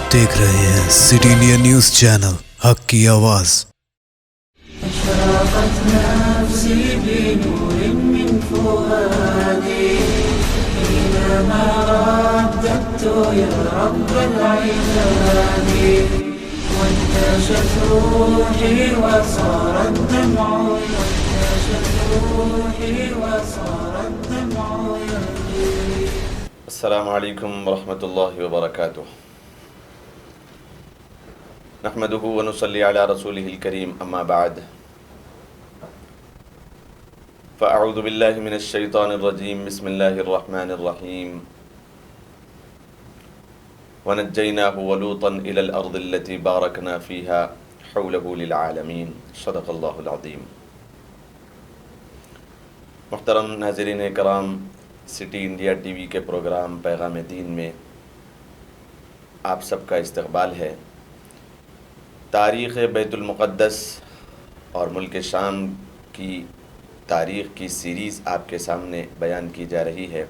آپ دیکھ رہے ہیں سٹی انڈیا نیوز چینل، حق کی آواز۔ اشرقت نفسي بنور من فؤادي حينما رددت يا رب العباد، وانتشت روحي وصار الدمع يجري. السلام علیکم ورحمۃ اللہ وبرکاتہ۔ نحمده ونصلی علی رسولہ الکریم، اما بعد فاعوذ باللہ من الشیطان الرجیم، بسم اللہ الرحمن الرحیم۔ ونجیناہ ولوطا الی الارض التي بارکنا فیہا حولہ للعالمین، صدق اللہ العظیم۔ محترم ناظرین کرام، سٹی انڈیا ٹی وی کے پروگرام پیغام دین میں آپ سب کا استقبال ہے۔ تاریخ بیت المقدس اور ملک شام کی تاریخ کی سیریز آپ کے سامنے بیان کی جا رہی ہے،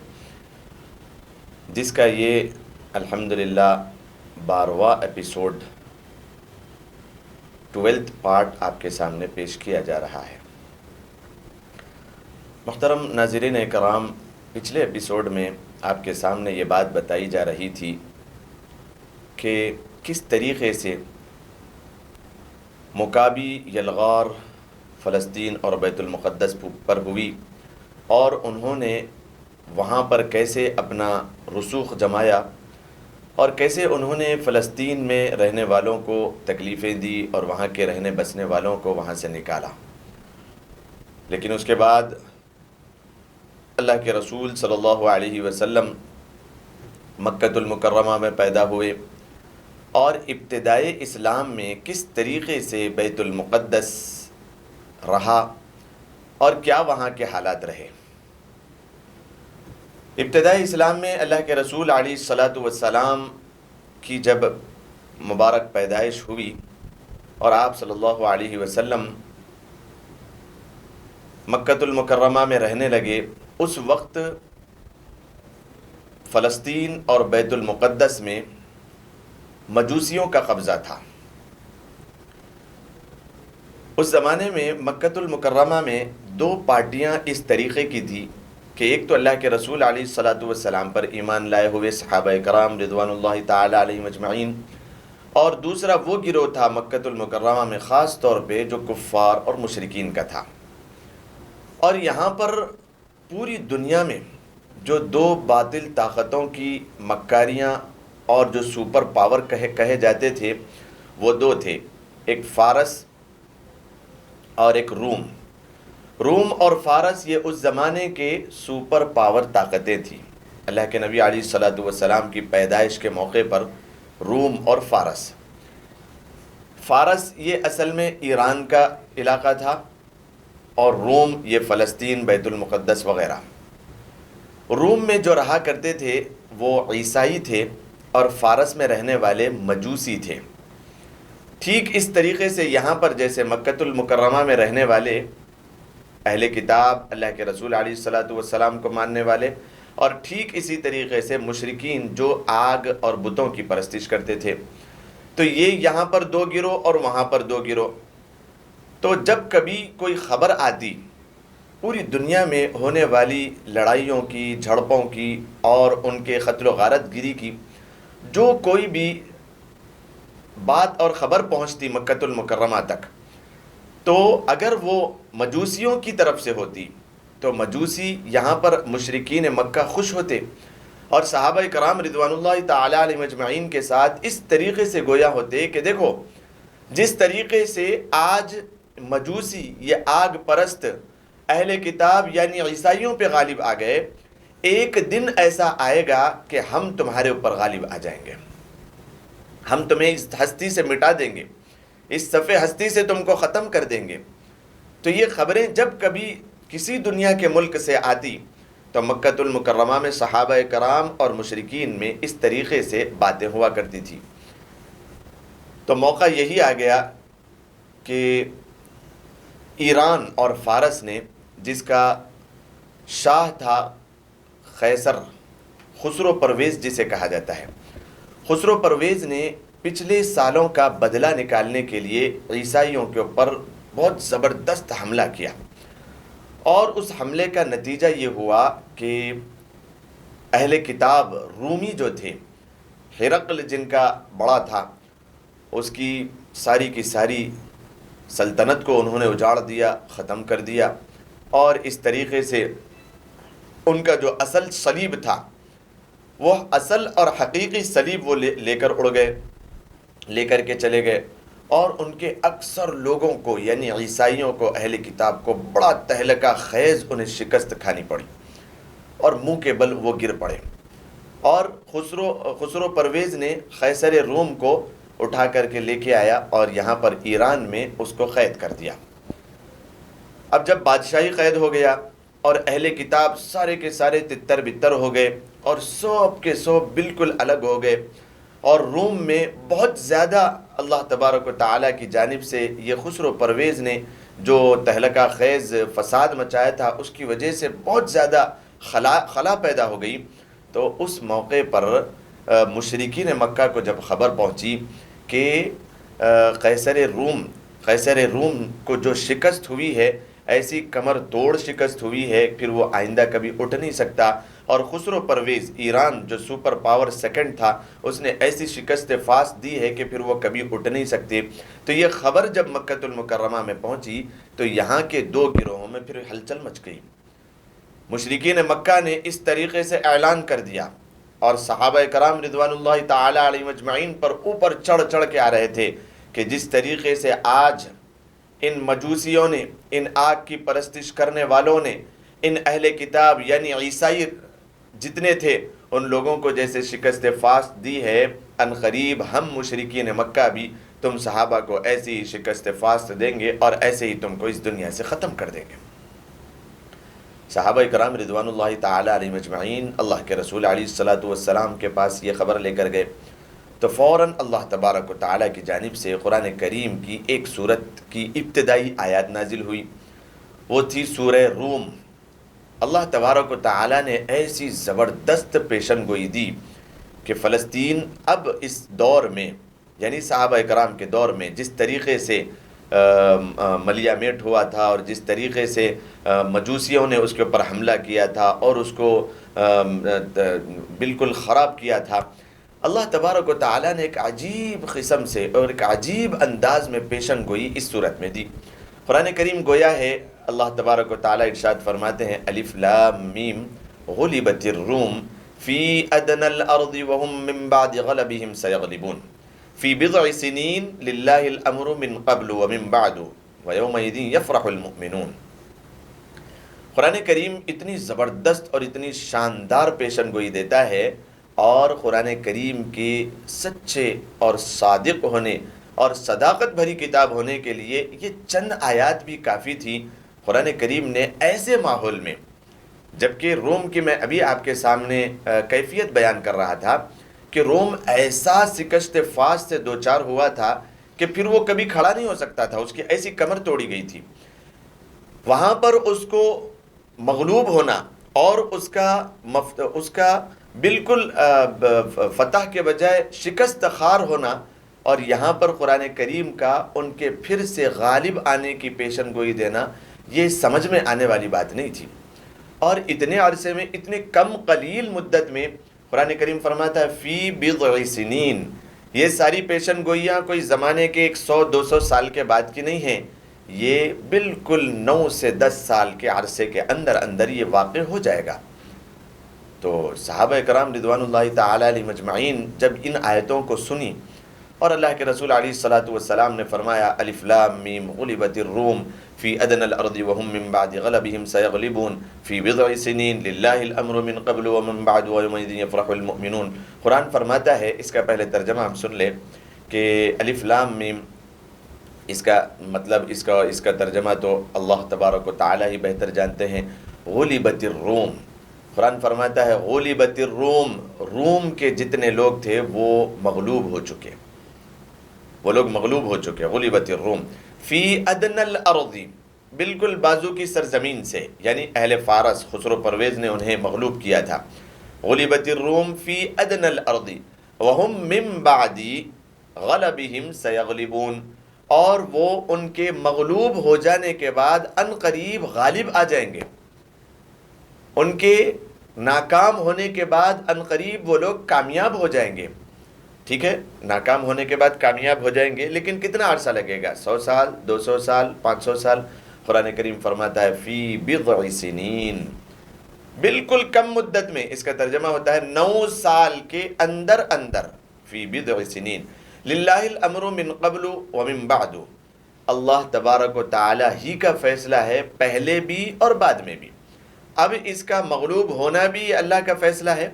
جس کا یہ الحمدللہ 12واں ایپیسوڈ 12th پارٹ آپ کے سامنے پیش کیا جا رہا ہے۔ محترم ناظرین کرام، پچھلے ایپیسوڈ میں آپ کے سامنے یہ بات بتائی جا رہی تھی کہ کس طریقے سے مکابی یلغار فلسطین اور بیت المقدس پر ہوئی، اور انہوں نے وہاں پر کیسے اپنا رسوخ جمایا، اور کیسے انہوں نے فلسطین میں رہنے والوں کو تکلیفیں دی اور وہاں کے رہنے بسنے والوں کو وہاں سے نکالا۔ لیکن اس کے بعد اللہ کے رسول صلی اللہ علیہ وسلم مکۃ المکرمہ میں پیدا ہوئے، اور ابتدائے اسلام میں کس طریقے سے بیت المقدس رہا اور کیا وہاں کے حالات رہے۔ ابتدائی اسلام میں اللہ کے رسول علیہ السلام کی جب مبارک پیدائش ہوئی اور آپ صلی اللہ علیہ وسلم مکۃ المکرمہ میں رہنے لگے، اس وقت فلسطین اور بیت المقدس میں مجوسیوں کا قبضہ تھا۔ اس زمانے میں مکۃ المکرمہ میں 2 پارٹیاں اس طریقے کی تھی کہ ایک تو اللہ کے رسول علیہ السلام پر ایمان لائے ہوئے صحابہ کرام رضوان اللہ تعالی علیہم اجمعین، اور دوسرا وہ گروہ تھا مکۃ المکرمہ میں خاص طور پہ جو کفار اور مشرکین کا تھا۔ اور یہاں پر پوری دنیا میں جو 2 باطل طاقتوں کی مکاریاں اور جو سپر پاور کہے جاتے تھے، وہ 2 تھے، ایک فارس اور ایک روم۔ روم اور فارس یہ اس زمانے کے سپر پاور طاقتیں تھیں۔ اللہ کے نبی علیہ السلام کی پیدائش کے موقع پر روم اور فارس یہ اصل میں ایران کا علاقہ تھا، اور روم یہ فلسطین، بیت المقدس وغیرہ۔ روم میں جو رہا کرتے تھے وہ عیسائی تھے، اور فارس میں رہنے والے مجوسی تھے۔ ٹھیک اس طریقے سے یہاں پر جیسے مکۃ المکرمہ میں رہنے والے اہل کتاب، اللہ کے رسول علیہ السلام کو ماننے والے، اور ٹھیک اسی طریقے سے مشرکین جو آگ اور بتوں کی پرستش کرتے تھے، تو یہ یہاں پر 2 گروہ اور وہاں پر 2 گروہ۔ تو جب کبھی کوئی خبر آتی پوری دنیا میں ہونے والی لڑائیوں کی، جھڑپوں کی اور ان کے قتل و غارت گری کی، جو کوئی بھی بات اور خبر پہنچتی مکۃ المکرمہ تک، تو اگر وہ مجوسیوں کی طرف سے ہوتی تو مجوسی یہاں پر مشرکین مکہ خوش ہوتے، اور صحابہ کرام رضوان اللہ تعالی علیہم اجمعین کے ساتھ اس طریقے سے گویا ہوتے کہ دیکھو، جس طریقے سے آج مجوسی یہ آگ پرست اہل کتاب یعنی عیسائیوں پہ غالب آ گئے، ایک دن ایسا آئے گا کہ ہم تمہارے اوپر غالب آ جائیں گے، ہم تمہیں اس ہستی سے مٹا دیں گے، اس صفحے ہستی سے تم کو ختم کر دیں گے۔ تو یہ خبریں جب کبھی کسی دنیا کے ملک سے آتی تو مکۃ المکرمہ میں صحابہ کرام اور مشرکین میں اس طریقے سے باتیں ہوا کرتی تھی۔ تو موقع یہی آ گیا کہ ایران اور فارس نے، جس کا شاہ تھا قیصر، خسرو پرویز جسے کہا جاتا ہے، خسرو پرویز نے پچھلے سالوں کا بدلہ نکالنے کے لیے عیسائیوں کے اوپر بہت زبردست حملہ کیا، اور اس حملے کا نتیجہ یہ ہوا کہ اہل کتاب رومی جو تھے، ہرقل جن کا بڑا تھا، اس کی ساری سلطنت کو انہوں نے اجاڑ دیا، ختم کر دیا، اور اس طریقے سے ان کا جو اصل صلیب تھا، وہ اصل اور حقیقی صلیب وہ لے کر اڑ گئے، لے کر کے چلے گئے، اور ان کے اکثر لوگوں کو یعنی عیسائیوں کو، اہل کتاب کو بڑا تہلکہ خیز انہیں شکست کھانی پڑی، اور منہ کے بل وہ گر پڑے۔ اور خسرو پرویز نے قیصر روم کو اٹھا کر کے لے کے آیا اور یہاں پر ایران میں اس کو قید کر دیا۔ اب جب بادشاہی قید ہو گیا اور اہل کتاب سارے کے سارے تتر بتر ہو گئے اور سب کے سب بالکل الگ ہو گئے، اور روم میں بہت زیادہ اللہ تبارک و تعالیٰ کی جانب سے یہ خسرو پرویز نے جو تہلکہ خیز فساد مچایا تھا، اس کی وجہ سے بہت زیادہ خلا پیدا ہو گئی۔ تو اس موقع پر مشرکین مکہ کو جب خبر پہنچی کہ قیصر روم کو جو شکست ہوئی ہے، ایسی کمر توڑ شکست ہوئی ہے، پھر وہ آئندہ کبھی اٹھ نہیں سکتا، اور خسرو پرویز ایران جو سپر پاور سیکنڈ تھا، اس نے ایسی شکست فاسد دی ہے کہ پھر وہ کبھی اٹھ نہیں سکتے۔ تو یہ خبر جب مکہ المکرمہ میں پہنچی تو یہاں کے دو گروہوں میں پھر ہلچل مچ گئی۔ مشرکین مکہ نے اس طریقے سے اعلان کر دیا، اور صحابہ کرام رضوان اللہ تعالی علیہم اجمعین پر اوپر چڑھ کے آ رہے تھے کہ جس طریقے سے آج ان مجوسیوں نے، ان آگ کی پرستش کرنے والوں نے، ان اہل کتاب یعنی عیسائی جتنے تھے، ان لوگوں کو جیسے شکست فاسد دی ہے، ان قریب ہم مشرکین مکہ بھی تم صحابہ کو ایسی ہی شکست فاسد دیں گے، اور ایسے ہی تم کو اس دنیا سے ختم کر دیں گے۔ صحابہ کرام رضوان اللہ تعالی علیہم اجمعین اللہ کے رسول علیہ الصلوۃ والسلام کے پاس یہ خبر لے کر گئے، تو فوراً اللہ تبارک و تعالیٰ کی جانب سے قرآن کریم کی ایک سورت کی ابتدائی آیات نازل ہوئی، وہ تھی سورہ روم۔ اللہ تبارک و تعالیٰ نے ایسی زبردست پیشن گوئی دی کہ فلسطین اب اس دور میں یعنی صحابہ کرام کے دور میں جس طریقے سے ملیا میٹ ہوا تھا، اور جس طریقے سے مجوسیوں نے اس کے اوپر حملہ کیا تھا اور اس کو بالکل خراب کیا تھا، اللہ تبارک و تعالیٰ نے ایک عجیب قسم سے اور ایک عجیب انداز میں پیشن گوئی اس صورت میں دی۔ قرآن کریم گویا ہے، اللہ تبارک و تعالیٰ ارشاد فرماتے ہیں، الف لام میم غلبت الروم فی ادنی الارض وهم من بعد غلبهم سیغلبون فی بضع سنین للہ الامر من قبل ومن بعد ویومئذ یفرح المؤمنون۔ قرآن کریم اتنی زبردست اور اتنی شاندار پیشن گوئی دیتا ہے، اور قرآن کریم کے سچے اور صادق ہونے اور صداقت بھری کتاب ہونے کے لیے یہ چند آیات بھی کافی تھی۔ قرآن کریم نے ایسے ماحول میں، جبکہ روم کی میں ابھی آپ کے سامنے کیفیت بیان کر رہا تھا کہ روم ایسا شکست فاسد سے دوچار ہوا تھا کہ پھر وہ کبھی کھڑا نہیں ہو سکتا تھا، اس کی ایسی کمر توڑی گئی تھی۔ وہاں پر اس کو مغلوب ہونا اور اس کا بالکل فتح کے بجائے شکست خوار ہونا، اور یہاں پر قرآن کریم کا ان کے پھر سے غالب آنے کی پیشن گوئی دینا، یہ سمجھ میں آنے والی بات نہیں تھی۔ اور اتنے عرصے میں، اتنے کم قلیل مدت میں قرآن کریم فرماتا ہے فی بضع سنین، یہ ساری پیشن گوئیاں کوئی زمانے کے 100-200 سال کے بعد کی نہیں ہیں، یہ بالکل 9 سے 10 سال کے عرصے کے اندر یہ واقع ہو جائے گا۔ تو صحابہ کرام رضوان اللہ تعالی علیہم اجمعین جب ان آیتوں کو سنی، اور اللہ کے رسول علیہ الصلوۃ والسلام نے فرمایا الف لام میم غلبت الروم فی ادنی الارض وهم من بعد غلبهم سیغلبون فی بضع سنین للہ الامر من قبل ومن بعد ویومئذ یفرح المؤمنون۔ قرآن فرماتا ہے، اس کا پہلے ترجمہ ہم سن لیں کہ الف لام میم، اس کا مطلب اس کا ترجمہ تو اللہ تبارک و تعالی ہی بہتر جانتے ہیں۔ غلبت الروم، قرآن فرماتا ہے غلبت الروم، روم کے جتنے لوگ تھے وہ مغلوب ہو چکے، وہ لوگ مغلوب ہو چکے۔ غلبت الروم فی ادنی الارض، بالکل بازو کی سرزمین سے، یعنی اہل فارس خسرو پرویز نے انہیں مغلوب کیا تھا۔ غلبت الروم فی ادنی الارض وهم من بعد غلبہم سیغلبون، اور وہ ان کے مغلوب ہو جانے کے بعد ان قریب غالب آ جائیں گے. ان کے ناکام ہونے کے بعد ان قریب وہ لوگ کامیاب ہو جائیں گے. ٹھیک ہے، ناکام ہونے کے بعد کامیاب ہو جائیں گے، لیکن کتنا عرصہ لگے گا؟ 100 سال، 200 سال، 500 سال؟ قرآن کریم فرماتا ہے فی بضع سنین، بالکل کم مدت میں. اس کا ترجمہ ہوتا ہے 9 سال کے اندر اندر. فی بضع سنین للہ الامر من قبل ومن بعد، اللہ تبارک و تعالی ہی کا فیصلہ ہے پہلے بھی اور بعد میں بھی. اب اس کا مغلوب ہونا بھی اللہ کا فیصلہ ہے،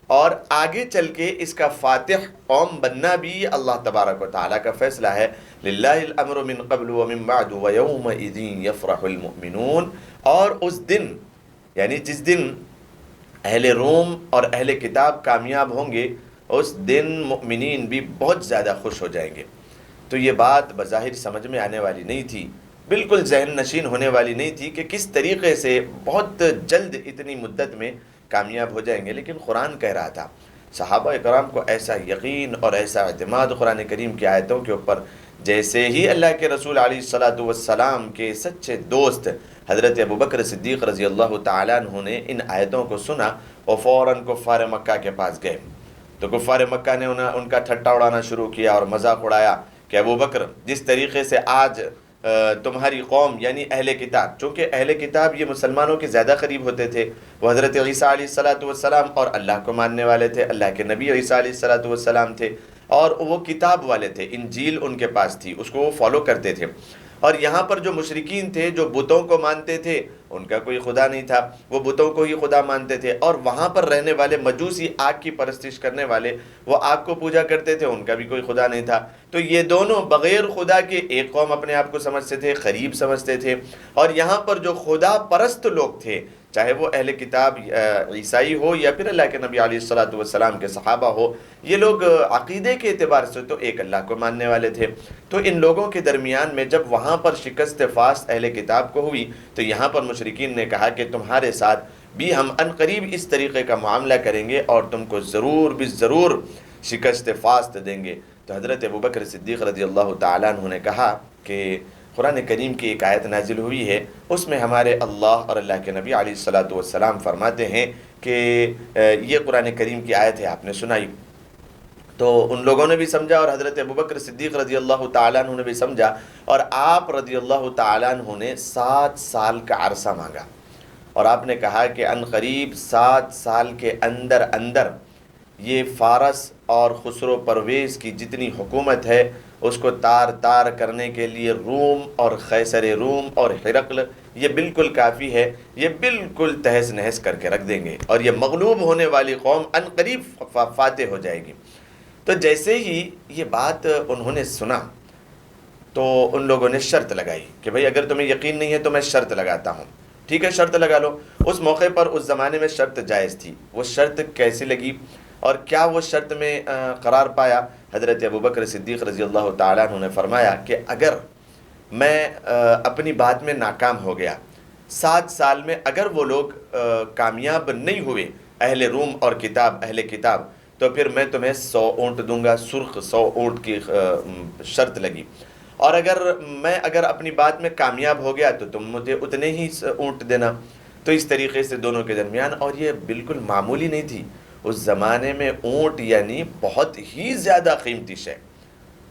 اور آگے چل کے اس کا فاتح قوم بننا بھی اللہ تبارک و تعالیٰ کا فیصلہ ہے. للہ الامر من قبل ومن بعد ویومئذ یفرح المؤمنون، اور اس دن یعنی جس دن اہل روم اور اہل کتاب کامیاب ہوں گے، اس دن مؤمنین بھی بہت زیادہ خوش ہو جائیں گے. تو یہ بات بظاہر سمجھ میں آنے والی نہیں تھی، بالکل ذہن نشین ہونے والی نہیں تھی کہ کس طریقے سے بہت جلد اتنی مدت میں کامیاب ہو جائیں گے. لیکن قرآن کہہ رہا تھا. صحابہ اکرام کو ایسا یقین اور ایسا اعتماد قرآن کریم کی آیتوں کے اوپر، جیسے ہی اللہ کے رسول علیہ الصلاۃ والسلام کے سچے دوست حضرت ابوبکر صدیق رضی اللہ تعالیٰ عنہ نے ان آیتوں کو سنا اور فوراً کفار مکہ کے پاس گئے. تو کفار مکہ نے ان کا ٹھٹا اڑانا شروع کیا اور مذاق اڑایا کہ ابوبکر، جس طریقے سے آج تمہاری قوم یعنی اہل کتاب، چونکہ اہل کتاب یہ مسلمانوں کے زیادہ قریب ہوتے تھے، وہ حضرت عیسیٰ علیہ الصلاۃ والسلام اور اللہ کو ماننے والے تھے، اللہ کے نبی عیسیٰ علیہ الصلاۃ والسلام تھے، اور وہ کتاب والے تھے، انجیل ان کے پاس تھی، اس کو وہ فالو کرتے تھے. اور یہاں پر جو مشرکین تھے، جو بتوں کو مانتے تھے، ان کا کوئی خدا نہیں تھا، وہ بتوں کو ہی خدا مانتے تھے. اور وہاں پر رہنے والے مجوسی، آگ کی پرستش کرنے والے، وہ آگ کو پوجا کرتے تھے، ان کا بھی کوئی خدا نہیں تھا. تو یہ دونوں بغیر خدا کے ایک قوم اپنے آپ کو سمجھتے تھے، قریب سمجھتے تھے. اور یہاں پر جو خدا پرست لوگ تھے، چاہے وہ اہل کتاب عیسائی ہو یا پھر اللہ کے نبی علیہ الصلاۃ والسلام کے صحابہ ہو، یہ لوگ عقیدے کے اعتبار سے تو ایک اللہ کو ماننے والے تھے. تو ان لوگوں کے درمیان میں جب وہاں پر شکست فاست اہل کتاب کو ہوئی، تو یہاں پر مشرکین نے کہا کہ تمہارے ساتھ بھی ہم ان قریب اس طریقے کا معاملہ کریں گے اور تم کو ضرور بھی ضرور شکست فاست دیں گے. تو حضرت ابوبکر صدیق رضی اللہ تعالیٰ عنہ نے کہا کہ قرآن کریم کی ایک آیت نازل ہوئی ہے، اس میں ہمارے اللہ اور اللہ کے نبی علیہ الصلاۃ والسلام فرماتے ہیں کہ یہ قرآن کریم کی آیت ہے، آپ نے سنائی. تو ان لوگوں نے بھی سمجھا اور حضرت ابوبکر صدیق رضی اللہ تعالیٰ عنہ نے بھی سمجھا، اور آپ رضی اللہ تعالیٰ عنہ نے 7 سال کا عرصہ مانگا. اور آپ نے کہا کہ ان قریب 7 سال کے اندر اندر یہ فارس اور خسرو پرویز کی جتنی حکومت ہے اس کو تار تار کرنے کے لیے روم اور قیصر روم اور ہرقل یہ بالکل کافی ہے، یہ بالکل تہس نہس کر کے رکھ دیں گے، اور یہ مغلوب ہونے والی قوم ان قریب فاتح ہو جائے گی. تو جیسے ہی یہ بات انہوں نے سنا تو ان لوگوں نے شرط لگائی کہ بھئی اگر تمہیں یقین نہیں ہے تو میں شرط لگاتا ہوں. ٹھیک ہے، شرط لگا لو. اس موقع پر اس زمانے میں شرط جائز تھی. وہ شرط کیسی لگی اور کیا وہ شرط میں قرار پایا؟ حضرت ابوبکر صدیق رضی اللہ تعالیٰ عنہ نے فرمایا کہ اگر میں اپنی بات میں ناکام ہو گیا، 7 سال میں اگر وہ لوگ کامیاب نہیں ہوئے اہل روم اور اہل کتاب، تو پھر میں تمہیں 100 اونٹ دوں گا، سرخ 100 اونٹ کی شرط لگی. اور اگر اپنی بات میں کامیاب ہو گیا تو تم مجھے اتنے ہی اونٹ دینا. تو اس طریقے سے دونوں کے درمیان، اور یہ بالکل معمولی نہیں تھی. اس زمانے میں اونٹ یعنی بہت ہی زیادہ قیمتی شے.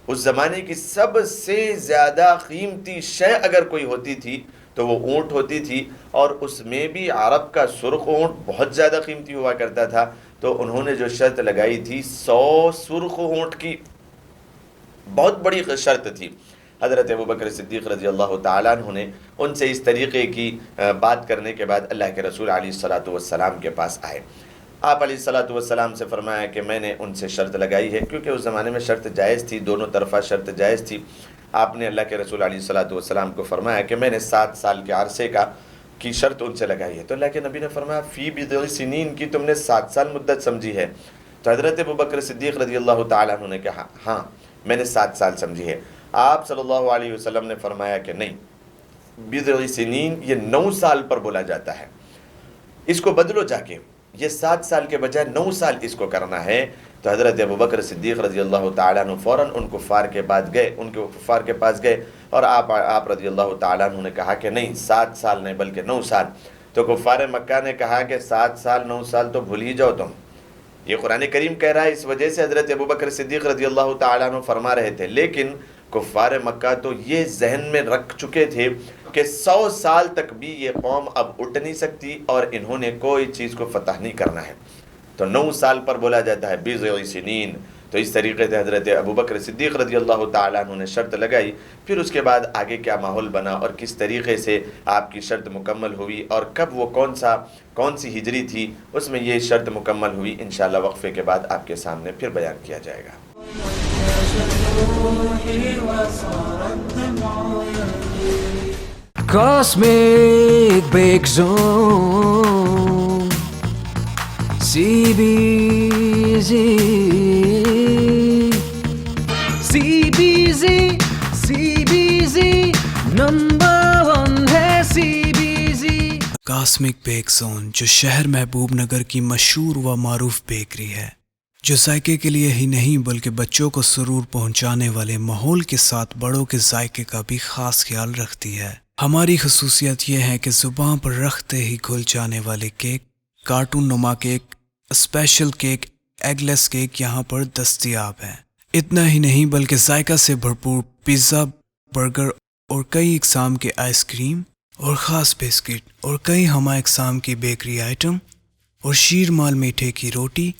اس زمانے کی سب سے زیادہ قیمتی شے اگر کوئی ہوتی تھی تو وہ اونٹ ہوتی تھی، اور اس میں بھی عرب کا سرخ اونٹ بہت زیادہ قیمتی ہوا کرتا تھا. تو انہوں نے جو شرط لگائی تھی 100 سرخ اونٹ کی، بہت بڑی شرط تھی. حضرت ابوبکر صدیق رضی اللہ تعالیٰ عنہ نے ان سے اس طریقے کی بات کرنے کے بعد اللہ کے رسول علیہ الصلاۃ والسلام کے پاس آئے. آپ علیہ الصلاۃ والسلام سے فرمایا کہ میں نے ان سے شرط لگائی ہے، کیونکہ اس زمانے میں شرط جائز تھی، دونوں طرفہ شرط جائز تھی. آپ نے اللہ کے رسول علیہ الصلاۃ والسلام کو فرمایا کہ میں نے 7 سال کے عرصے کی شرط ان سے لگائی ہے. تو اللہ کے نبی نے فرمایا فی بضع سنین کی تم نے 7 سال مدت سمجھی ہے؟ تو حضرت ابوبکر صدیق رضی اللہ تعالیٰ عنہ نے کہا ہاں میں نے 7 سال سمجھی ہے. آپ صلی اللہ علیہ وسلم نے فرمایا کہ نہیں، بضع سنین یہ 9 سال پر بولا جاتا ہے، اس کو بدلو جا کے. یہ 7 سال کے بجائے 9 سال اس کو کرنا ہے، تو حضرت ابوبکر صدیق رضی اللہ تعالیٰ عنہ فوراً ان کفار کے پاس گئے اور آپ رضی اللہ تعالیٰ عنہ نے کہا کہ نہیں، 7 سال نہیں بلکہ 9 سال۔ تو کفار مکہ نے کہا کہ 7 سال 9 سال تو بھول ہی جاؤ تم، یہ قرآن کریم کہہ رہا ہے، اس وجہ سے حضرت ابوبکر صدیق رضی اللہ تعالیٰ عنہ فرما رہے تھے۔ لیکن کفار مکہ تو یہ ذہن میں رکھ چکے تھے کہ 100 سال تک بھی یہ قوم اب اٹھ نہیں سکتی اور انہوں نے کوئی چیز کو فتح نہیں کرنا ہے، تو 9 سال پر بولا جاتا ہے بضع سنین۔ تو اس طریقے سے حضرت ابوبکر صدیق رضی اللہ تعالیٰ عنہ نے شرط لگائی۔ پھر اس کے بعد آگے کیا ماحول بنا اور کس طریقے سے آپ کی شرط مکمل ہوئی اور کب وہ کون سی ہجری تھی، اس میں یہ شرط مکمل ہوئی، انشاءاللہ وقفے کے بعد آپ کے سامنے پھر بیان کیا جائے گا۔ Cosmic Break Zone CBZ number 1 ہے CBZ۔ کاسمک بیک زون، جو شہر محبوب نگر کی مشہور و معروف بیکری ہے، جو ذائقے کے لیے ہی نہیں بلکہ بچوں کو سرور پہنچانے والے ماحول کے ساتھ بڑوں کے ذائقے کا بھی خاص خیال رکھتی ہے۔ ہماری خصوصیت یہ ہے کہ زبان پر رکھتے ہی گھل جانے والے کیک، کارٹون نما کیک، اسپیشل کیک، ایگ لیس کیک یہاں پر دستیاب ہیں۔ اتنا ہی نہیں بلکہ ذائقہ سے بھرپور پیزا، برگر اور کئی اقسام کے آئس کریم اور خاص بسکٹ اور کئی ہمہ اقسام کی بیکری آئٹم اور شیر مال میٹھے کی روٹی،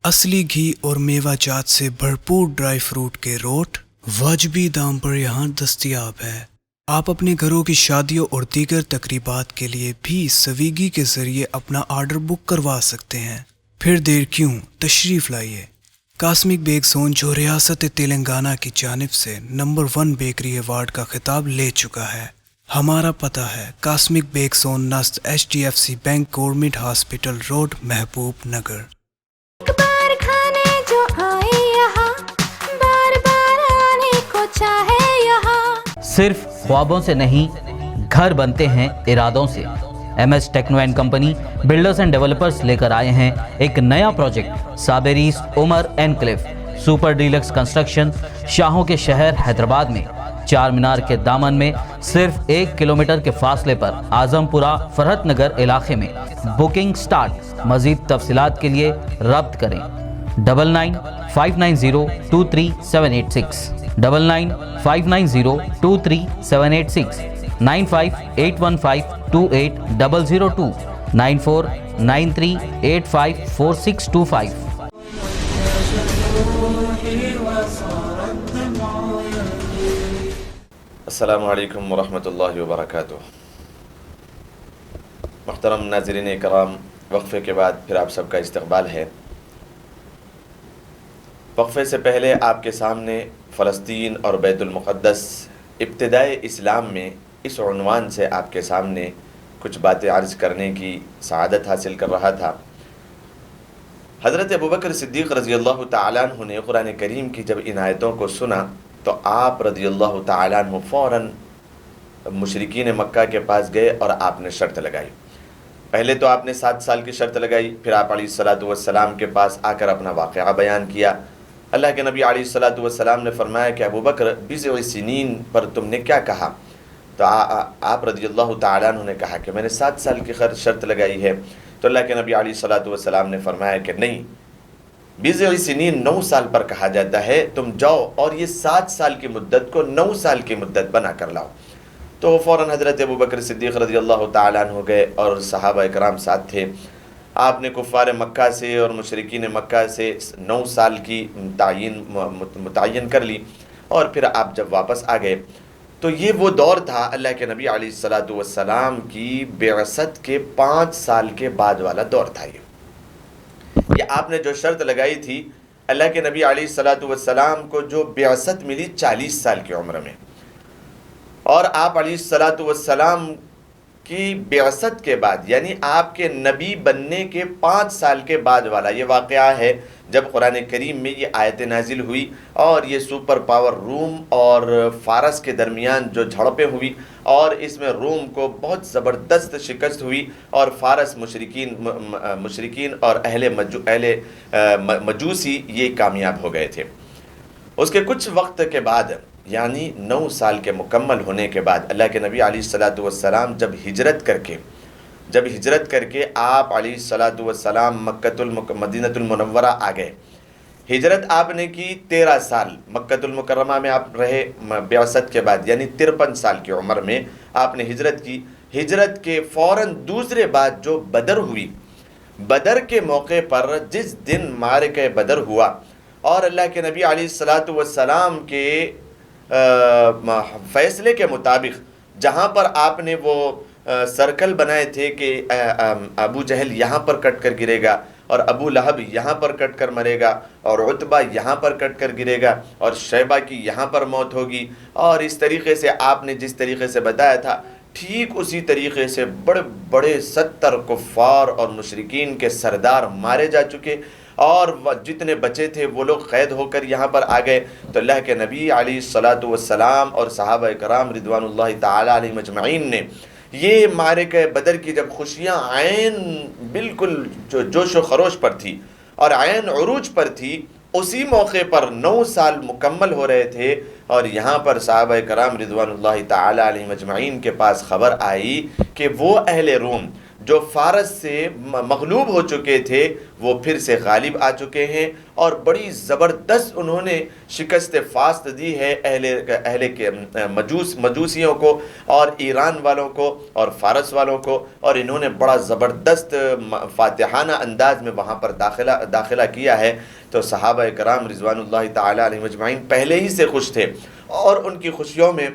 اصلی گھی اور میوہ جات سے بھرپور ڈرائی فروٹ کے روٹ واجبی دام پر یہاں دستیاب ہے۔ آپ اپنے گھروں کی شادیوں اور دیگر تقریبات کے لیے بھی سویگی کے ذریعے اپنا آرڈر بک کروا سکتے ہیں۔ پھر دیر کیوں، تشریف لائیے۔ کاسمک بیک زون، جو ریاست تلنگانہ کی جانب سے نمبر 1 بیکری ایوارڈ کا خطاب لے چکا ہے۔ ہمارا پتہ ہے کاسمک بیک زون، نزد HDFC bank, government hospital road, Mahbubnagar. ایک بار کھانے جو آئے یہاں، بار بار آنے کو چاہے یہاں۔ صرف خوابوں سے نہیں، گھر بنتے ہیں ارادوں سے۔ MS techno and company builders and developers لے کر آئے ہیں ایک نیا پروجیکٹ، صابریز Umar enclave super deluxe construction, شاہوں کے شہر حیدرآباد میں، چار مینار کے دامن میں، صرف 1 کلومیٹر کے فاصلے پر، اعظم پورہ فرحت نگر علاقے میں۔ Booking start. مزید تفصیلات کے لیے رابطہ کریں 9959023786 9959023786 9581528002 9493854625۔ السلام علیکم ورحمۃ اللہ وبرکاتہ۔ محترم ناظرین کرام، وقفے کے بعد پھر آپ سب کا استقبال ہے۔ وقفے سے پہلے آپ کے سامنے فلسطین اور بیت المقدس ابتدائے اسلام میں اس عنوان سے آپ کے سامنے کچھ باتیں عرض کرنے کی سعادت حاصل کر رہا تھا۔ حضرت ابوبکر صدیق رضی اللہ تعالیٰ عنہ نے قرآن کریم کی جب ان آیتوں کو سنا تو آپ رضی اللہ تعالیٰ عنہ فوراً مشرکین مکہ کے پاس گئے اور آپ نے شرط لگائی۔ پہلے تو آپ نے 7 سال کی شرط لگائی، پھر آپ علیہ السلام کے پاس آ کر اپنا واقعہ بیان کیا۔ اللہ کے نبی علیہ السلام نے فرمایا کہ ابوبکر بضع سنین پر تم نے کیا کہا؟ تو آپ رضی اللہ تعالیٰ عنہ نے کہا کہ میں نے 7 سال کی شرط لگائی ہے۔ تو اللہ کے نبی علیہ السلام نے فرمایا کہ نہیں، بضع سنین 9 سال پر کہا جاتا ہے، تم جاؤ اور یہ 7 سال کی مدت کو 9 سال کی مدت بنا کر لاؤ۔ تو فوراً حضرت ابوبکر صدیق رضی اللہ تعالیٰ عنہ گئے اور صحابہ اکرام ساتھ تھے۔ آپ نے کفار مکہ سے اور مشرکین مکہ سے 9 سال کی متعین کر لی، اور پھر آپ جب واپس آ گئے تو یہ وہ دور تھا اللہ کے نبی علیہ السلام کی بعثت کے 5 سال کے بعد والا دور تھا۔ یہ آپ نے جو شرط لگائی تھی، اللہ کے نبی علیہ السلام کو جو بعثت ملی 40 سال کی عمر میں، اور آپ علیہ السلام کہ بعثت کے بعد یعنی آپ کے نبی بننے کے 5 سال کے بعد والا یہ واقعہ ہے جب قرآن کریم میں یہ آیت نازل ہوئی اور یہ سپر پاور روم اور فارس کے درمیان جو جھڑپیں ہوئی اور اس میں روم کو بہت زبردست شکست ہوئی اور فارس مشرکین اور اہل مجوسی یہ کامیاب ہو گئے تھے۔ اس کے کچھ وقت کے بعد یعنی 9 سال کے مکمل ہونے کے بعد اللہ کے نبی علیہ الصلاۃ والسلام جب ہجرت کر کے آپ علیہ الصلاۃ والسلام مدینہ المنورہ آ گئے۔ ہجرت آپ نے کی 13 سال مکہ المکرمہ میں آپ رہے بعثت کے بعد یعنی 53 سال کی عمر میں آپ نے ہجرت کی۔ ہجرت کے فوراً دوسرے بعد جو بدر ہوئی، بدر کے موقع پر جس دن معرکہ بدر ہوا اور اللہ کے نبی علیہ الصلاۃ والسلام کے فیصلے کے مطابق جہاں پر آپ نے وہ سرکل بنائے تھے کہ ابو جہل یہاں پر کٹ کر گرے گا اور ابو لہب یہاں پر کٹ کر مرے گا اور عتبہ یہاں پر کٹ کر گرے گا اور شیبہ کی یہاں پر موت ہوگی، اور اس طریقے سے آپ نے جس طریقے سے بتایا تھا ٹھیک اسی طریقے سے بڑے بڑے 70 کفار اور مشرکین کے سردار مارے جا چکے اور جتنے بچے تھے وہ لوگ قید ہو کر یہاں پر آ گئے۔ تو اللہ کے نبی علیہ الصلاۃ والسلام اور صحابہ کرام رضوان اللہ تعالی علیہم اجمعین نے یہ معرکہ بدر کی جب خوشیاں عین بالکل جو جوش و خروش پر تھی اور عین عروج پر تھی، اسی موقع پر 9 سال مکمل ہو رہے تھے اور یہاں پر صحابہ کرام رضوان اللہ تعالی علیہم اجمعین کے پاس خبر آئی کہ وہ اہل روم جو فارس سے مغلوب ہو چکے تھے وہ پھر سے غالب آ چکے ہیں اور بڑی زبردست انہوں نے شکست فاست دی ہے اہل کے مجوسیوں کو اور ایران والوں کو اور فارس والوں کو، اور انہوں نے بڑا زبردست فاتحانہ انداز میں وہاں پر داخلہ کیا ہے۔ تو صحابہ کرام رضوان اللہ تعالی علیہم اجمعین پہلے ہی سے خوش تھے اور ان کی خوشیوں میں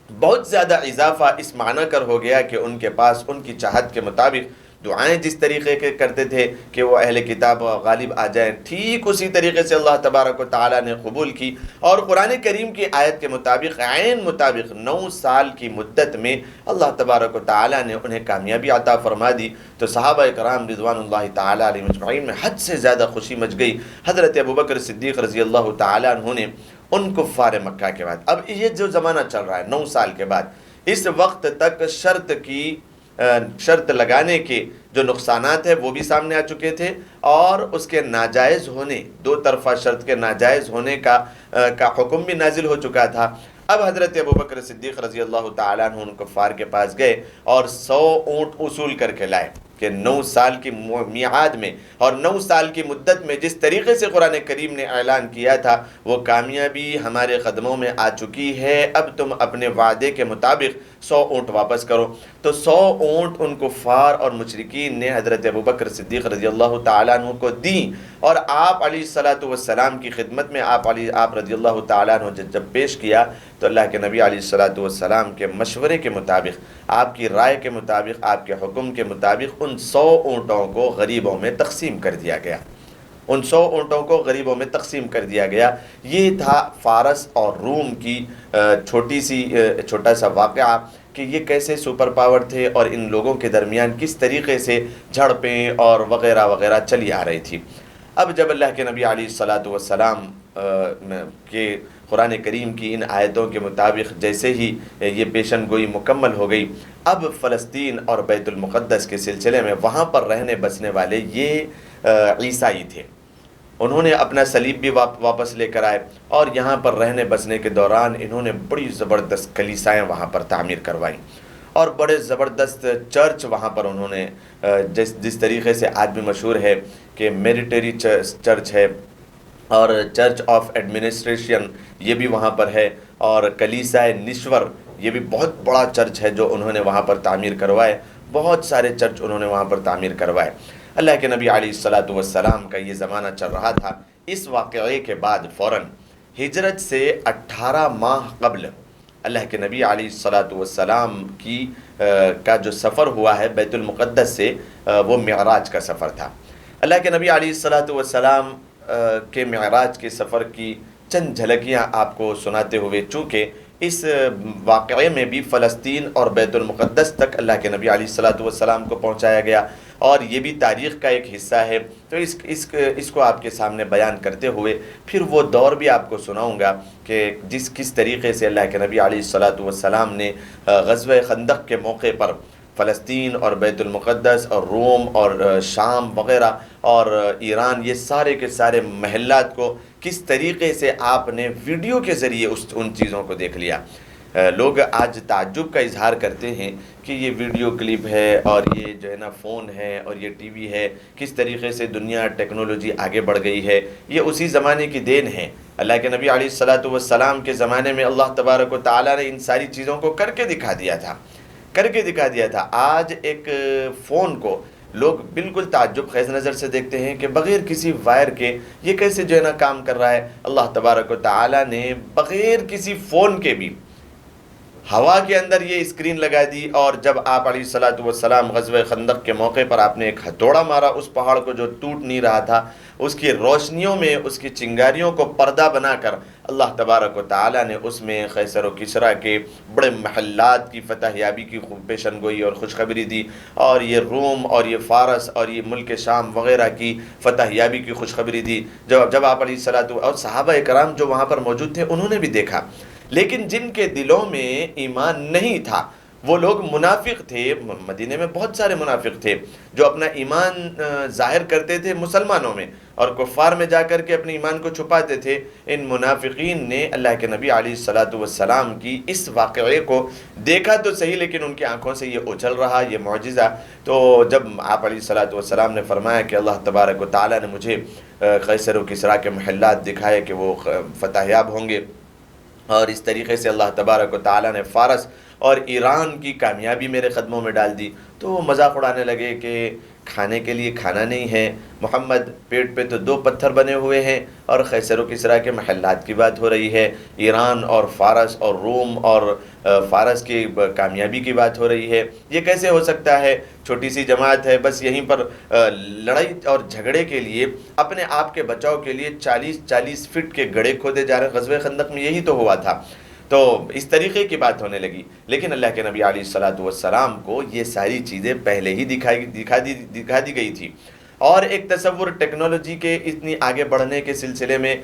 بہت زیادہ اضافہ اس معنی کر ہو گیا کہ ان کے پاس ان کی چاہت کے مطابق دعائیں جس طریقے کے کرتے تھے کہ وہ اہل کتاب غالب آ جائیں، ٹھیک اسی طریقے سے اللہ تبارک و تعالیٰ نے قبول کی اور قرآن کریم کی آیت کے مطابق عین مطابق 9 سال کی مدت میں اللہ تبارک و تعالیٰ نے انہیں کامیابی عطا فرما دی۔ تو صحابہ کرام رضوان اللہ تعالیٰ علیہ مجمعین میں حد سے زیادہ خوشی مچ گئی۔ حضرت ابوبکر صدیق رضی اللہ تعالیٰ عنہ نے ان کفار مکہ کے بعد، اب یہ جو زمانہ چل رہا ہے 9 سال کے بعد، اس وقت تک شرط لگانے کے جو نقصانات ہیں وہ بھی سامنے آ چکے تھے اور اس کے ناجائز ہونے، 2 طرفہ شرط کے ناجائز ہونے کا حکم بھی نازل ہو چکا تھا۔ اب حضرت ابوبکر صدیق رضی اللہ تعالیٰ عنہ ان کفار کے پاس گئے اور 100 اونٹ اصول کر کے لائے کہ 9 سال کی میعاد میں اور 9 سال کی مدت میں جس طریقے سے قرآن کریم نے اعلان کیا تھا وہ کامیابی ہمارے قدموں میں آ چکی ہے، اب تم اپنے وعدے کے مطابق 100 اونٹ واپس کرو۔ تو 100 اونٹ ان کفار اور مشرکین نے حضرت ابوبکر صدیق رضی اللہ تعالیٰ عنہ کو دیں اور آپ علیہ الصلاۃ والسلام کی خدمت میں آپ رضی اللہ تعالیٰ عنہ جب پیش کیا تو اللہ کے نبی علیہ الصلاۃ والسلام کے مشورے کے مطابق، آپ کی رائے کے مطابق، آپ کے حکم کے مطابق ان 100 اونٹوں کو غریبوں میں تقسیم کر دیا گیا۔ ان 100 اونٹوں کو غریبوں میں تقسیم کر دیا گیا۔ یہ تھا فارس اور روم کی چھوٹا سا واقعہ کہ یہ کیسے سپر پاور تھے اور ان لوگوں کے درمیان کس طریقے سے جھڑپیں اور وغیرہ وغیرہ چلی آ رہی تھی۔ اب جب اللہ کے نبی علیہ الصلاۃ والسلام کے قرآن کریم کی ان آیتوں کے مطابق جیسے ہی یہ پیشن گوئی مکمل ہو گئی، اب فلسطین اور بیت المقدس کے سلسلے میں وہاں پر رہنے بسنے والے یہ عیسائی تھے، انہوں نے اپنا صلیب بھی واپس لے کر آئے اور یہاں پر رہنے بسنے کے دوران انہوں نے بڑی زبردست کلیسائیں وہاں پر تعمیر کروائیں اور بڑے زبردست چرچ وہاں پر انہوں نے جس طریقے سے آج بھی مشہور ہے کہ میریٹری چرچ ہے اور چرچ آف ایڈمنسٹریشن یہ بھی وہاں پر ہے اور کلیسائے نشور یہ بھی بہت بڑا چرچ ہے جو انہوں نے وہاں پر تعمیر کروائے۔ بہت سارے چرچ انہوں نے وہاں پر تعمیر کروائے۔ اللہ کے نبی علیہ الصلاۃ والسلام کا یہ زمانہ چل رہا تھا۔ اس واقعے کے بعد فوراً ہجرت سے 18 ماہ قبل اللہ کے نبی علیہ الصلاۃ والسلام کا جو سفر ہوا ہے بیت المقدس سے، وہ معراج کا سفر تھا۔ اللہ کے نبی علیہ الصلاۃ والسلام کے معراج کے سفر کی چند جھلکیاں آپ کو سناتے ہوئے، چونکہ اس واقعے میں بھی فلسطین اور بیت المقدس تک اللہ کے نبی علیہ الصلوۃ والسلام کو پہنچایا گیا، اور یہ بھی تاریخ کا ایک حصہ ہے۔ تو اس کو آپ کے سامنے بیان کرتے ہوئے پھر وہ دور بھی آپ کو سناؤں گا کہ کس طریقے سے اللہ کے نبی علیہ الصلوۃ والسلام نے غزوہ خندق کے موقع پر فلسطین اور بیت المقدس اور روم اور شام وغیرہ اور ایران، یہ سارے کے سارے محلات کو کس طریقے سے آپ نے ویڈیو کے ذریعے ان چیزوں کو دیکھ لیا۔ لوگ آج تعجب کا اظہار کرتے ہیں کہ یہ ویڈیو کلپ ہے اور یہ جو ہے نا فون ہے اور یہ ٹی وی ہے، کس طریقے سے دنیا ٹیکنالوجی آگے بڑھ گئی ہے۔ یہ اسی زمانے کی دین ہے۔ اللہ کے نبی علیہ الصلوۃ والسلام کے زمانے میں اللہ تبارک و تعالیٰ نے ان ساری چیزوں کو کر کے دکھا دیا تھا۔ آج ایک فون کو لوگ بالکل تعجب خیز نظر سے دیکھتے ہیں کہ بغیر کسی وائر کے یہ کیسے جو ہے نا کام کر رہا ہے۔ اللہ تبارک و تعالیٰ نے بغیر کسی فون کے بھی ہوا کے اندر یہ اسکرین لگا دی، اور جب آپ علیہ الصلوۃ والسلام غزوہ خندق کے موقع پر آپ نے ایک ہتھوڑا مارا اس پہاڑ کو جو ٹوٹ نہیں رہا تھا، اس کی روشنیوں میں اس کی چنگاریوں کو پردہ بنا کر اللہ تبارک و تعالیٰ نے اس میں قیصر و کسریٰ کے بڑے محلات کی فتح یابی کی پیشن گوئی اور خوشخبری دی، اور یہ روم اور یہ فارس اور یہ ملک شام وغیرہ کی فتح یابی کی خوشخبری دی۔ جب آپ علیہ الصلوۃ اور صحابہ کرام جو وہاں پر موجود تھے انہوں نے بھی دیکھا، لیکن جن کے دلوں میں ایمان نہیں تھا وہ لوگ منافق تھے۔ مدینے میں بہت سارے منافق تھے جو اپنا ایمان ظاہر کرتے تھے مسلمانوں میں اور کفار میں جا کر کے اپنے ایمان کو چھپاتے تھے۔ ان منافقین نے اللہ کے نبی علیہ الصلوۃ والسلام کی اس واقعے کو دیکھا تو صحیح، لیکن ان کی آنکھوں سے یہ اچھل رہا یہ معجزہ۔ تو جب آپ علیہ الصلوۃ والسلام نے فرمایا کہ اللہ تبارک و تعالیٰ نے مجھے قیصر و کسریٰ کے محلات دکھائے کہ وہ فتح یاب ہوں گے، اور اس طریقے سے اللہ تبارک و تعالیٰ نے فارس اور ایران کی کامیابی میرے قدموں میں ڈال دی، تو وہ مذاق اڑانے لگے کہ کھانے کے لیے کھانا نہیں ہے، محمد پیٹ پہ تو 2 پتھر بنے ہوئے ہیں، اور قیصر و کسریٰ کے محلات کی بات ہو رہی ہے، ایران اور فارس اور روم اور فارس کی کامیابی کی بات ہو رہی ہے، یہ کیسے ہو سکتا ہے؟ چھوٹی سی جماعت ہے، بس یہیں پر لڑائی اور جھگڑے کے لیے اپنے آپ کے بچاؤ کے لیے 40 فٹ کے گڑھے کھودے جا رہے ہیں۔ غزوہ خندق میں یہی تو ہوا تھا۔ تو اس طریقے کی بات ہونے لگی، لیکن اللہ کے نبی علیہ الصلوۃ والسلام کو یہ ساری چیزیں پہلے ہی دکھا دی گئی تھی، اور ایک تصور ٹیکنالوجی کے اتنی آگے بڑھنے کے سلسلے میں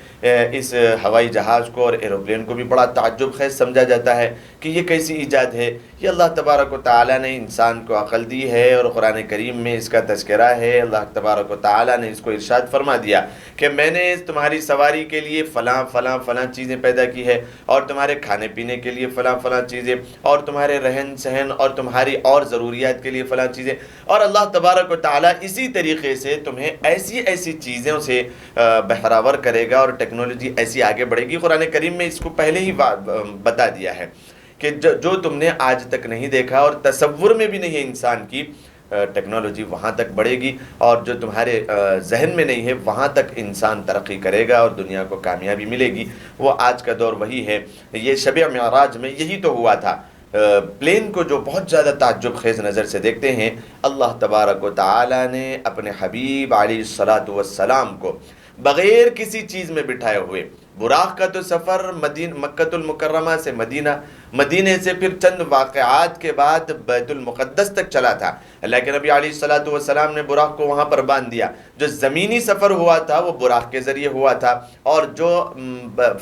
اس ہوائی جہاز کو اور ایروپلین کو بھی بڑا تعجب خیز سمجھا جاتا ہے کہ یہ کیسی ایجاد ہے۔ یہ اللہ تبارک و تعالیٰ نے انسان کو عقل دی ہے، اور قرآن کریم میں اس کا تذکرہ ہے۔ اللہ تبارک و تعالیٰ نے اس کو ارشاد فرما دیا کہ میں نے تمہاری سواری کے لیے فلاں فلاں فلاں چیزیں پیدا کی ہے، اور تمہارے کھانے پینے کے لیے فلاں فلاں چیزیں، اور تمہارے رہن سہن اور تمہاری اور ضروریات کے لیے فلاں چیزیں، اور اللہ تبارک و تعالیٰ اسی طریقے سے تمہیں ایسی چیزوں سے بہراور کرے گا، اور ٹیکنالوجی ایسی آگے بڑھے گی۔ قرآن کریم میں اس کو پہلے ہی بتا دیا ہے کہ جو تم نے آج تک نہیں دیکھا اور تصور میں بھی نہیں ہے انسان کی ٹیکنالوجی، وہاں تک بڑھے گی، اور جو تمہارے ذہن میں نہیں ہے وہاں تک انسان ترقی کرے گا اور دنیا کو کامیابی ملے گی۔ وہ آج کا دور وہی ہے۔ یہ شب معراج میں یہی تو ہوا تھا۔ پلین کو جو بہت زیادہ تعجب خیز نظر سے دیکھتے ہیں، اللہ تبارک و تعالیٰ نے اپنے حبیب علیہ الصلوۃ والسلام کو بغیر کسی چیز میں بٹھائے ہوئے، براق کا تو سفر مکۃ المکرمہ سے مدینے سے پھر چند واقعات کے بعد بیت المقدس تک چلا تھا۔ اللہ کے نبی علیہ الصلوۃ والسلام نے براق کو وہاں پر باندھ دیا۔ جو زمینی سفر ہوا تھا وہ براق کے ذریعے ہوا تھا، اور جو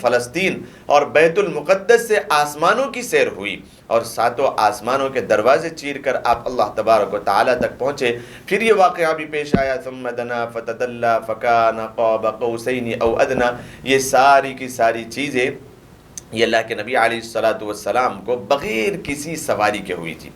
فلسطین اور بیت المقدس سے آسمانوں کی سیر ہوئی، اور 7 آسمانوں کے دروازے چیر کر آپ اللہ تبارک و تعالیٰ تک پہنچے۔ پھر یہ واقعہ بھی پیش آیا، ثم دنا فتدلی فکان قاب قوسین او ادنی۔ یہ ساری کی ساری چیزیں یہ اللہ کے نبی علیہ الصلوۃ والسلام کو بغیر کسی سواری کے ہوئی تھی۔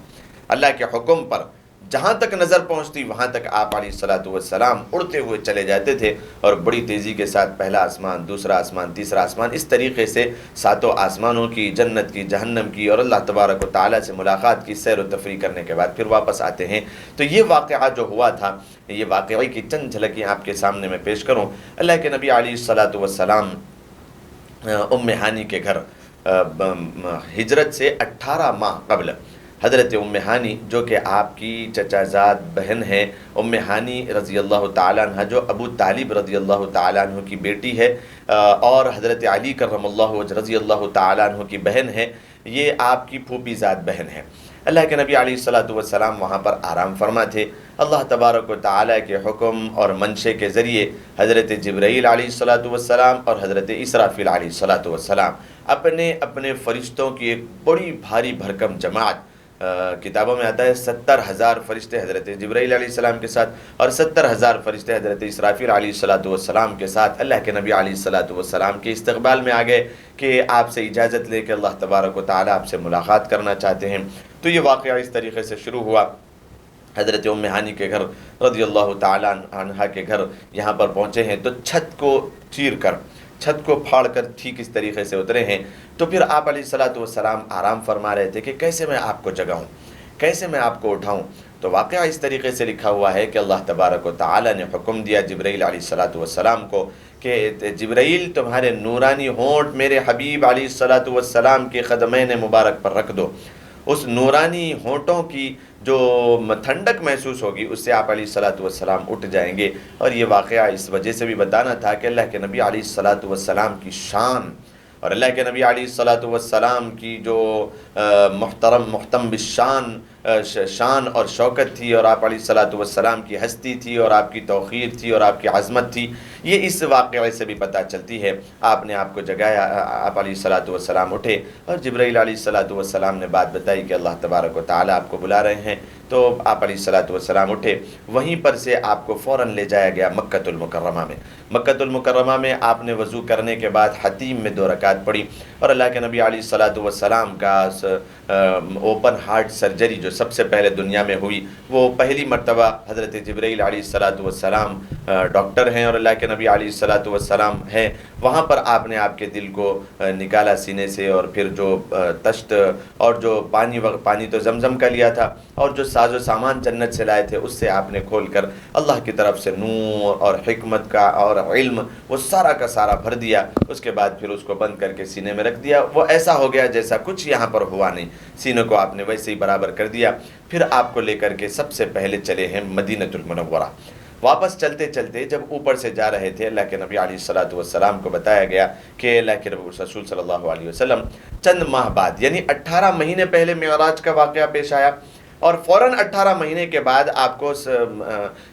اللہ کے حکم پر جہاں تک نظر پہنچتی وہاں تک آپ علیہ الصلوۃ والسلام اڑتے ہوئے چلے جاتے تھے، اور بڑی تیزی کے ساتھ پہلا آسمان، دوسرا آسمان، تیسرا آسمان، اس طریقے سے 7 آسمانوں کی، جنت کی، جہنم کی اور اللہ تبارک و تعالیٰ سے ملاقات کی سیر و تفریح کرنے کے بعد پھر واپس آتے ہیں۔ تو یہ واقعہ جو ہوا تھا، یہ واقعے کی چند جھلکیں آپ کے سامنے میں پیش کروں۔ اللہ کے نبی علیہ الصلوۃ والسلام ام ہانی کے گھر ہجرت سے 18 ماہ قبل حضرت ام ہانی جو کہ آپ کی چچا زاد بہن ہیں، ام ہانی رضی اللہ تعالیٰ عنہ جو ابو طالب رضی اللہ تعالیٰ عنہ کی بیٹی ہے اور حضرت علی کرم اللہ وجہ رضی اللہ تعالیٰ عنہ کی بہن ہے، یہ آپ کی پھوپھی زاد بہن ہے۔ اللہ کے نبی علیہ الصلوۃ والسلام وہاں پر آرام فرما تھے۔ اللہ تبارک و تعالیٰ کے حکم اور منشے کے ذریعے حضرت جبرائیل علیہ الصلوۃ والسلام اور حضرت اسرافیل علیہ الصلوۃ والسلام اپنے اپنے فرشتوں کی ایک بڑی بھاری بھرکم جماعت، کتابوں میں آتا ہے 70,000 فرشتے حضرت جبرائیل علیہ السلام کے ساتھ اور 70,000 فرشتے حضرت اسرافیل علیہ الصلوۃ والسلام کے ساتھ اللہ کے نبی علیہ الصلوۃ والسلام کے استقبال میں آ گئے کہ آپ سے اجازت لے کے اللہ تبارک و تعالیٰ آپ سے ملاقات کرنا چاہتے ہیں۔ تو یہ واقعہ اس طریقے سے شروع ہوا۔ حضرت ام ہانی کے گھر رضی اللہ تعالیٰ عنہ کے گھر یہاں پر پہنچے ہیں تو چھت کو چیر کر، چھت کو پھاڑ کر ٹھیک اس طریقے سے اترے ہیں۔ تو پھر آپ علیہ الصلوۃ والسلام آرام فرما رہے تھے کہ کیسے میں آپ کو جگاؤں، کیسے میں آپ کو اٹھاؤں۔ تو واقعہ اس طریقے سے لکھا ہوا ہے کہ اللہ تبارک و تعالیٰ نے حکم دیا جبرائیل علیہ الصلوۃ والسلام کو کہ جبرائیل تمہارے نورانی ہونٹ میرے حبیب علیہ الصلوۃ والسلام کے قدمین مبارک پر رکھ دو۔ اس نورانی ہونٹوں کی جو ٹھنڈک محسوس ہوگی اس سے آپ علیہ الصلوۃ والسلام اٹھ جائیں گے۔ اور یہ واقعہ اس وجہ سے بھی بتانا تھا کہ اللہ کے نبی علیہ الصلوۃ والسلام کی شان اور اللہ کے نبی علیہ الصلوۃ والسلام کی جو محتم بالشان شان اور شوکت تھی اور آپ علیہ الصلوۃ والسلام کی ہستی تھی اور آپ کی توقیر تھی اور آپ کی عظمت تھی، یہ اس واقعے سے بھی پتہ چلتی ہے۔ آپ نے آپ کو جگایا، آپ علیہ الصلوۃ والسلام اٹھے اور جبرائیل علیہ الصلوۃ والسلام نے بات بتائی کہ اللہ تبارک و تعالیٰ آپ کو بلا رہے ہیں۔ تو آپ علیہ الصلوۃ والسلام اٹھے، وہیں پر سے آپ کو فوراً لے جایا گیا مکۃ المکرمہ میں۔ مکۃ المکرمہ میں آپ نے وضو کرنے کے بعد حتیم میں 2 رکعت پڑھی اور اللہ کے نبی علیہ الصلوۃ والسلام کا اوپن ہارٹ سرجری جو سب سے پہلے دنیا میں ہوئی، وہ پہلی مرتبہ حضرت جبرائیل علیہ الصلوۃ والسلام ڈاکٹر ہیں اور اللہ کے نبی علیہ الصلوۃ والسلام ہیں، وہاں پر آپ نے آپ کے دل کو نکالا سینے سے اور پھر جو تشت اور جو پانی تو زمزم کا لیا تھا اور جو ساز و سامان جنت سے لائے تھے اس سے آپ نے کھول کر اللہ کی طرف سے نور اور حکمت کا اور علم وہ سارا کا سارا بھر دیا۔ اس کے بعد پھر اس کو بند کر کے سینے میں رکھ دیا، وہ ایسا ہو گیا جیسا کچھ یہاں پر ہوا نہیں، سینے کو آپ نے ویسے ہی برابر کر دیا۔ پھر آپ کو لے کر کے سب سے پہلے چلے ہیں مدینہ المنورہ۔ واپس چلتے چلتے جب اوپر سے جا رہے تھے اللہ کے نبی علیہ الصلوۃ والسلام کو بتایا گیا کہ اللہ کے رسول صلی اللہ علیہ وسلم چند ماہ بعد یعنی 18 مہینے پہلے معراج کا واقعہ پیش آیا اور فوراً 18 مہینے کے بعد آپ کو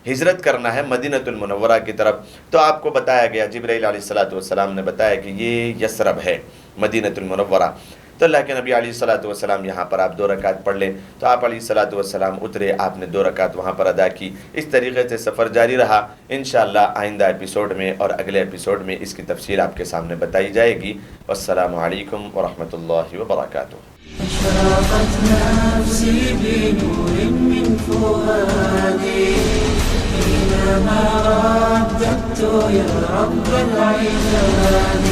ہجرت کرنا ہے مدینہ المنورہ کی طرف۔ تو آپ کو بتایا گیا، جبرائیل علیہ الصلوۃ والسلام نے بتایا کہ یہ یثرب ہے مدینہ المنورہ۔ تو اللہ کے نبی علیہ الصلوۃ والسلام یہاں پر آپ 2 رکعت پڑھ لیں، تو آپ علیہ الصلوۃ والسلام اترے، آپ نے 2 رکعت وہاں پر ادا کی۔ اس طریقے سے سفر جاری رہا۔ انشاءاللہ آئندہ ایپیسوڈ میں اور اگلے ایپیسوڈ میں اس کی تفصیل آپ کے سامنے بتائی جائے گی۔ والسلام علیکم ورحمۃ اللہ وبرکاتہ۔ أشرقت نفسي بنور من فؤادي حينما رددت يا رب العباد،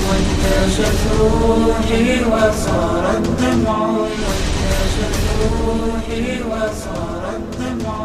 وانتشت روحي وصار الدمع، وانتشت روحي وصار الدمع